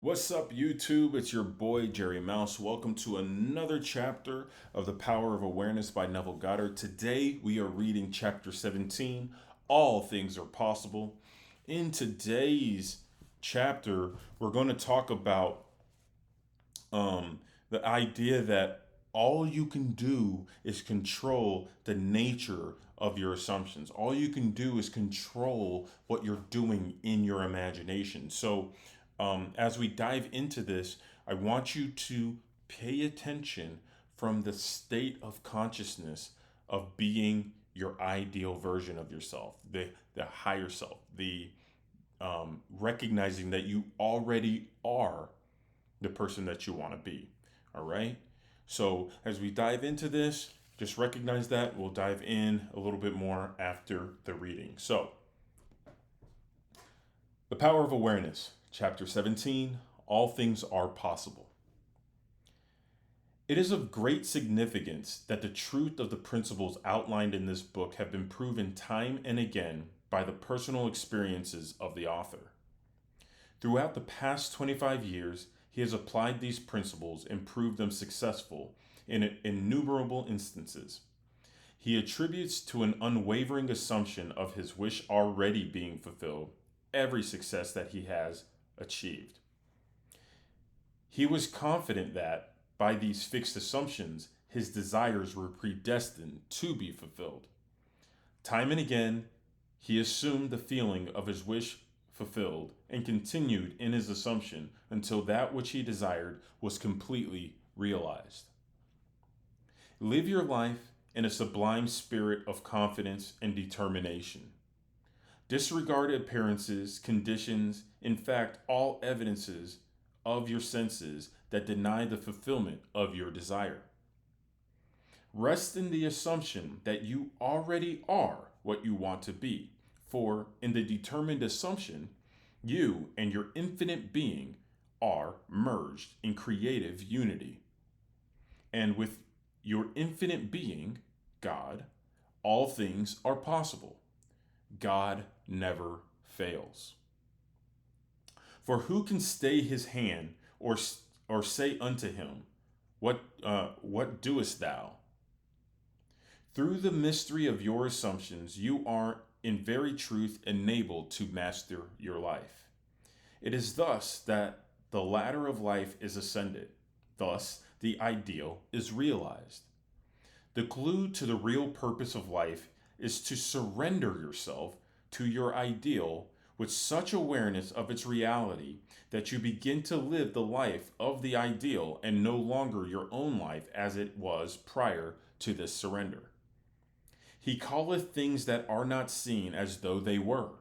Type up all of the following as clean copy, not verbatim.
What's up, YouTube? It's your boy, Jerry Mouse. Welcome to another chapter of The Power of Awareness by Neville Goddard. Today, we are reading chapter 17, All Things Are Possible. In today's chapter, we're going to talk about the idea that all you can do is control the nature of your assumptions. All you can do is control what you're doing in your imagination. So, as we dive into this, I want you to pay attention from the state of consciousness of being your ideal version of yourself, the higher self, the recognizing that you already are the person that you want to be. All right. So as we dive into this, just recognize that. We'll dive in a little bit more after the reading. So, The Power of Awareness, Chapter 17, All Things Are Possible. It is of great significance that the truth of the principles outlined in this book have been proven time and again by the personal experiences of the author. Throughout the past 25 years, he has applied these principles and proved them successful in innumerable instances. He attributes to an unwavering assumption of his wish already being fulfilled every success that he has achieved. He was confident that, by these fixed assumptions, his desires were predestined to be fulfilled. Time and again, he assumed the feeling of his wish fulfilled and continued in his assumption until that which he desired was completely realized. Live your life in a sublime spirit of confidence and determination. Disregard appearances, conditions, in fact, all evidences of your senses that deny the fulfillment of your desire. Rest in the assumption that you already are what you want to be, for in the determined assumption, you and your infinite being are merged in creative unity. And with your infinite being, God, all things are possible. God never fails. For who can stay his hand or say unto him, what doest thou? Through the mystery of your assumptions, you are in very truth enabled to master your life. It is thus that the ladder of life is ascended. Thus, the ideal is realized. The clue to the real purpose of life is to surrender yourself to your ideal with such awareness of its reality that you begin to live the life of the ideal and no longer your own life as it was prior to this surrender. He calleth things that are not seen as though they were,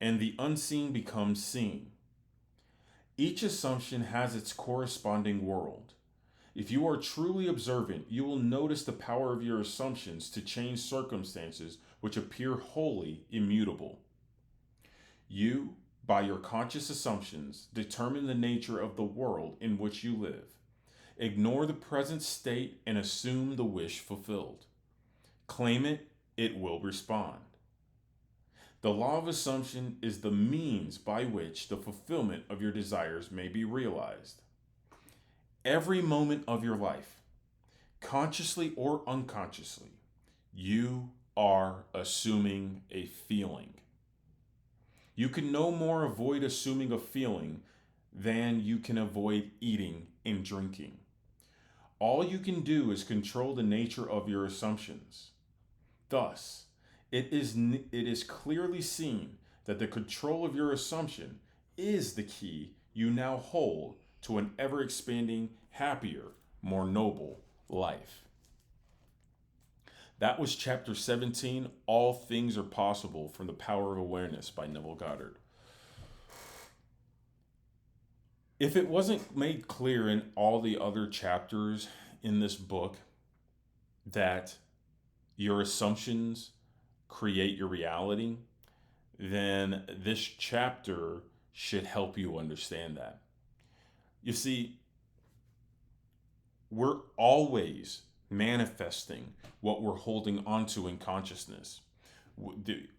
and the unseen becomes seen. Each assumption has its corresponding world. If you are truly observant, you will notice the power of your assumptions to change circumstances which appear wholly immutable. You, by your conscious assumptions, determine the nature of the world in which you live. Ignore the present state and assume the wish fulfilled. Claim it, it will respond. The law of assumption is the means by which the fulfillment of your desires may be realized. Every moment of your life, consciously or unconsciously, you are assuming a feeling. You can no more avoid assuming a feeling than you can avoid eating and drinking. All you can do is control the nature of your assumptions. Thus, it is clearly seen that the control of your assumption is the key you now hold to an ever-expanding, happier, more noble life. That was chapter 17, All Things Are Possible, from The Power of Awareness by Neville Goddard. If it wasn't made clear in all the other chapters in this book that your assumptions create your reality, then this chapter should help you understand that. You see, we're always manifesting what we're holding onto in consciousness.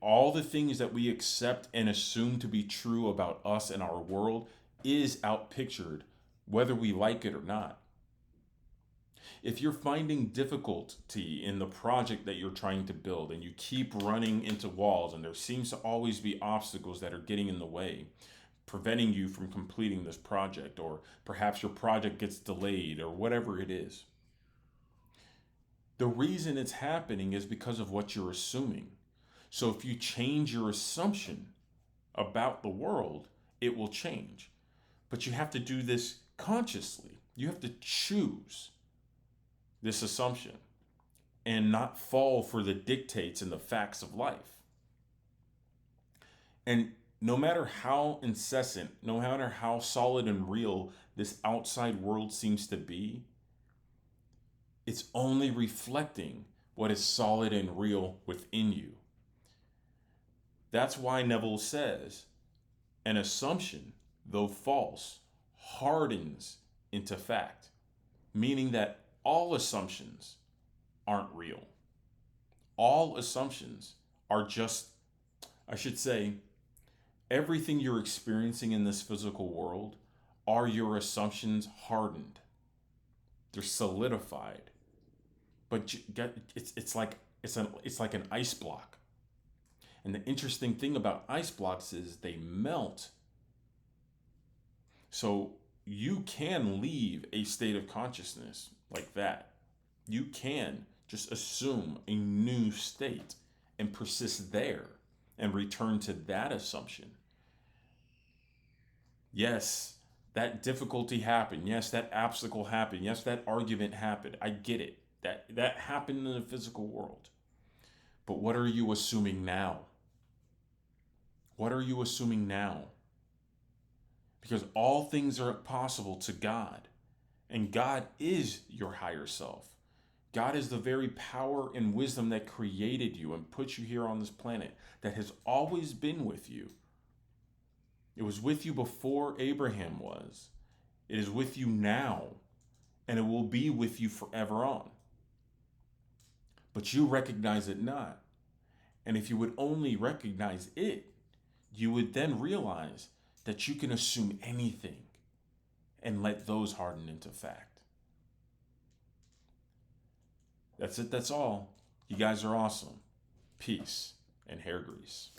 All the things that we accept and assume to be true about us and our world is outpictured whether we like it or not. If you're finding difficulty in the project that you're trying to build and you keep running into walls and there seems to always be obstacles that are getting in the way, preventing you from completing this project, or perhaps your project gets delayed or whatever it is, the reason it's happening is because of what you're assuming. So if you change your assumption about the world, it will change. But you have to do this consciously. You have to choose this assumption and not fall for the dictates and the facts of life. And no matter how incessant, no matter how solid and real this outside world seems to be, it's only reflecting what is solid and real within you. That's why Neville says, an assumption, though false, hardens into fact, meaning that all assumptions aren't real. All assumptions are just, I should say, everything you're experiencing in this physical world are your assumptions hardened. They're solidified. But it's like an ice block. And the interesting thing about ice blocks is they melt. So you can leave a state of consciousness like that. You can just assume a new state and persist there and return to that assumption. Yes, that difficulty happened. Yes, that obstacle happened. Yes, that argument happened. I get it. That happened in the physical world. But what are you assuming now? What are you assuming now? Because all things are possible to God, and God is your higher self. God is the very power and wisdom that created you and put you here on this planet, that has always been with you. It was with you before Abraham was. It is with you now, and it will be with you forever on. But you recognize it not. And if you would only recognize it, you would then realize that you can assume anything and let those harden into fact. That's it. That's all. You guys are awesome. Peace and hair grease.